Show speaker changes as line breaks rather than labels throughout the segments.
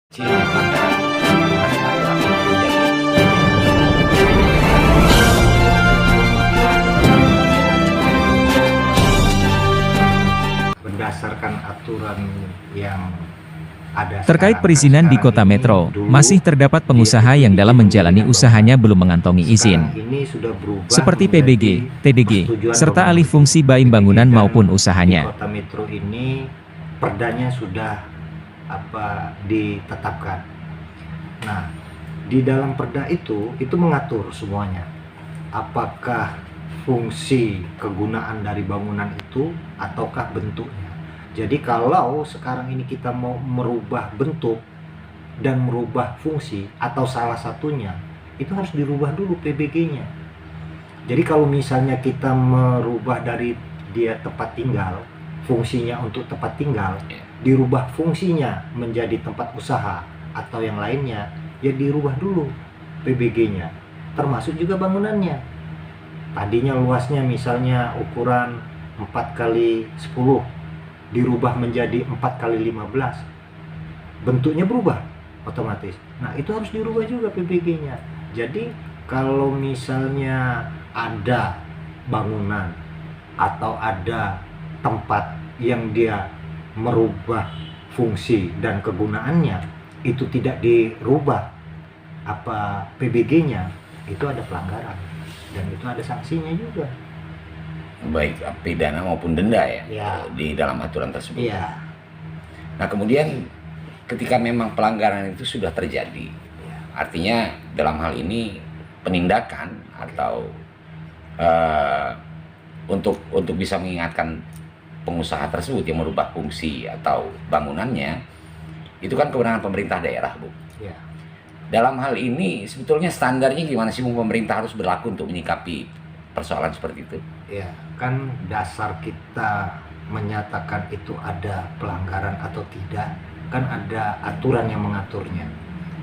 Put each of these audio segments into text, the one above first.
Berdasarkan aturan yang ada
Terkait
sekarang,
perizinan di
sekarang
Kota
ini
Metro,
dulu
masih terdapat pengusaha
dia
yang dalam
diizinkan
menjalani
dengan
usahanya
bangunan.
belum mengantongi izin,
Sekarang ini sudah berubah
seperti
menjadi
PBG, TDG,
persetujuan
serta
bangunan.
alih fungsi baik
PBG
bangunan
dan
maupun
di
usahanya.
Kota Metro ini perdanya sudah ditetapkan. Nah, di dalam perda itu mengatur semuanya. Apakah fungsi kegunaan dari bangunan itu ataukah bentuknya. Jadi kalau sekarang ini kita mau merubah bentuk dan merubah fungsi atau salah satunya, itu harus dirubah dulu PBG-nya. Jadi kalau misalnya kita merubah dari dia tempat tinggal, fungsinya untuk tempat tinggal, dirubah fungsinya menjadi tempat usaha atau yang lainnya, ya dirubah dulu PBG-nya, termasuk juga bangunannya. Tadinya luasnya misalnya ukuran 4x10, dirubah menjadi 4x15, bentuknya berubah otomatis. Nah, itu harus dirubah juga PBG-nya. Jadi kalau misalnya ada bangunan atau ada tempat yang dia merubah fungsi dan kegunaannya, itu tidak dirubah PBG-nya, itu ada pelanggaran dan itu ada sanksinya juga,
baik pidana maupun denda
ya.
Di dalam aturan tersebut.
Iya.
Nah, kemudian ketika memang pelanggaran itu sudah terjadi, artinya dalam hal ini penindakan atau untuk bisa mengingatkan pengusaha tersebut yang merubah fungsi atau bangunannya, itu kan kewenangan pemerintah daerah, Bu.
Ya.
Dalam hal ini sebetulnya standarnya gimana sih, Bu, pemerintah harus berlaku untuk menyikapi persoalan seperti itu?
Ya, kan dasar kita menyatakan itu ada pelanggaran atau tidak, kan ada aturan yang mengaturnya.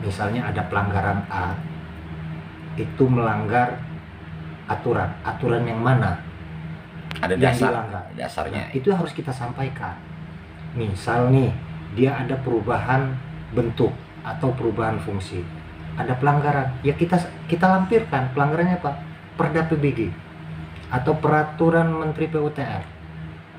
Misalnya ada pelanggaran A, itu melanggar aturan yang mana?
Ada
yang
dasar,
dilanggar.
dasarnya.
Nah, itu harus kita sampaikan. Misal nih, dia ada perubahan bentuk atau perubahan fungsi, ada pelanggaran, ya kita lampirkan pelanggarannya apa? Perda PBG atau peraturan Menteri PUTR.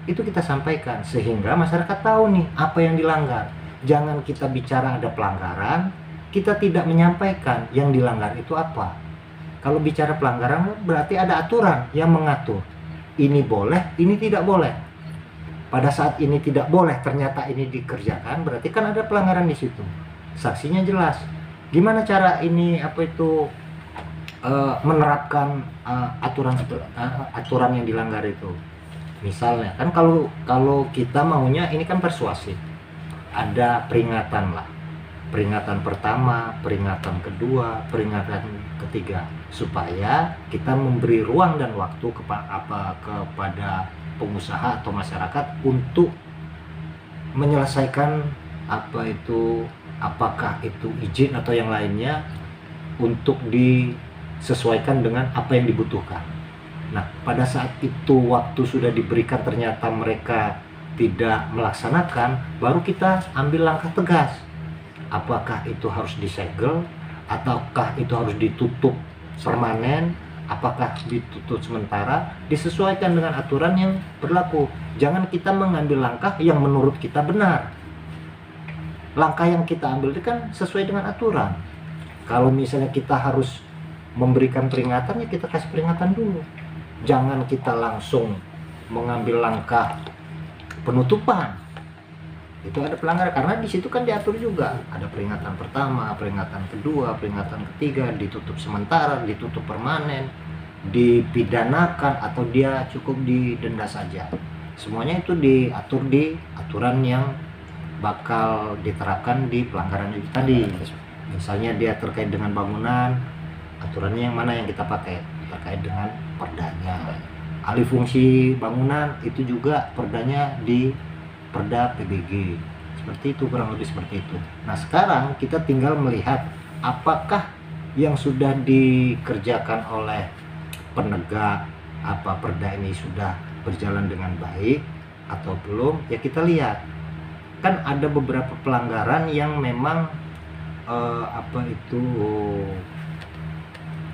Itu kita sampaikan sehingga masyarakat tahu nih apa yang dilanggar. Jangan kita bicara ada pelanggaran, kita tidak menyampaikan yang dilanggar itu apa. Kalau bicara pelanggaran berarti ada aturan yang mengatur. Ini boleh, ini tidak boleh. Pada saat ini tidak boleh, ternyata ini dikerjakan, berarti kan ada pelanggaran di situ. Saksinya jelas. Gimana cara ini menerapkan aturan yang dilanggar itu? Misalnya kan kalau kita maunya ini kan persuasif, ada peringatan lah, peringatan pertama, peringatan kedua, peringatan ketiga, supaya kita memberi ruang dan waktu kepada pengusaha atau masyarakat untuk menyelesaikan apakah itu izin atau yang lainnya, untuk disesuaikan dengan apa yang dibutuhkan. Nah, pada saat itu waktu sudah diberikan ternyata mereka tidak melaksanakan, baru kita ambil langkah tegas. Apakah itu harus disegel, ataukah itu harus ditutup permanen, apakah ditutup sementara, disesuaikan dengan aturan yang berlaku. Jangan kita mengambil langkah yang menurut kita benar. Langkah yang kita ambil itu kan sesuai dengan aturan. Kalau misalnya kita harus memberikan peringatan, ya kita kasih peringatan dulu. Jangan kita langsung mengambil langkah penutupan. Itu ada pelanggaran, karena di situ kan diatur juga ada peringatan pertama, peringatan kedua, peringatan ketiga, ditutup sementara, ditutup permanen, dipidanakan, atau dia cukup didenda saja. Semuanya itu diatur di aturan yang bakal diterapkan di pelanggaran itu tadi. Misalnya dia terkait dengan bangunan, aturannya yang mana yang kita pakai terkait dengan perdanya. Alih fungsi bangunan itu juga perdanya di Perda PBG. Seperti itu, kurang lebih seperti itu. Nah, sekarang kita tinggal melihat apakah yang sudah dikerjakan oleh penegak perda ini sudah berjalan dengan baik atau belum. Ya kita lihat, kan ada beberapa pelanggaran yang memang apa itu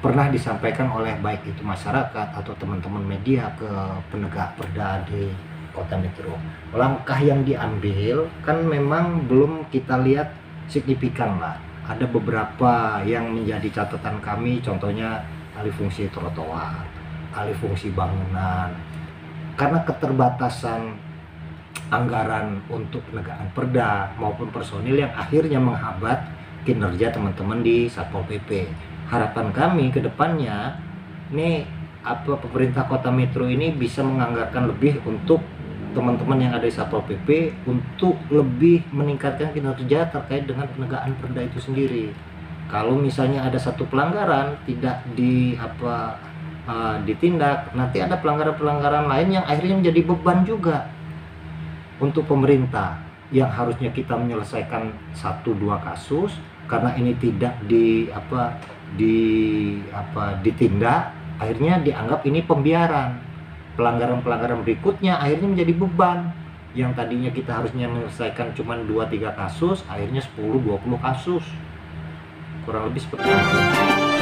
pernah disampaikan oleh baik itu masyarakat atau teman-teman media ke penegak perda di Kota Metro. Langkah yang diambil kan memang belum kita lihat signifikan lah. Ada beberapa yang menjadi catatan kami, contohnya alih fungsi trotoar, alih fungsi bangunan. Karena keterbatasan anggaran untuk penegakan perda maupun personil yang akhirnya menghambat kinerja teman-teman di Satpol PP. Harapan kami ke depannya ini pemerintah Kota Metro ini bisa menganggarkan lebih untuk teman-teman yang ada di Satpol PP untuk lebih meningkatkan kinerja terkait dengan penegakan perda itu sendiri. Kalau misalnya ada satu pelanggaran tidak ditindak, nanti ada pelanggaran-pelanggaran lain yang akhirnya menjadi beban juga untuk pemerintah yang harusnya kita menyelesaikan 1-2 kasus karena ini tidak ditindak, akhirnya dianggap ini pembiaran. Pelanggaran-pelanggaran berikutnya akhirnya menjadi beban yang tadinya kita harusnya menyelesaikan cuma 2-3 kasus, akhirnya 10-20 kasus, kurang lebih seperti itu.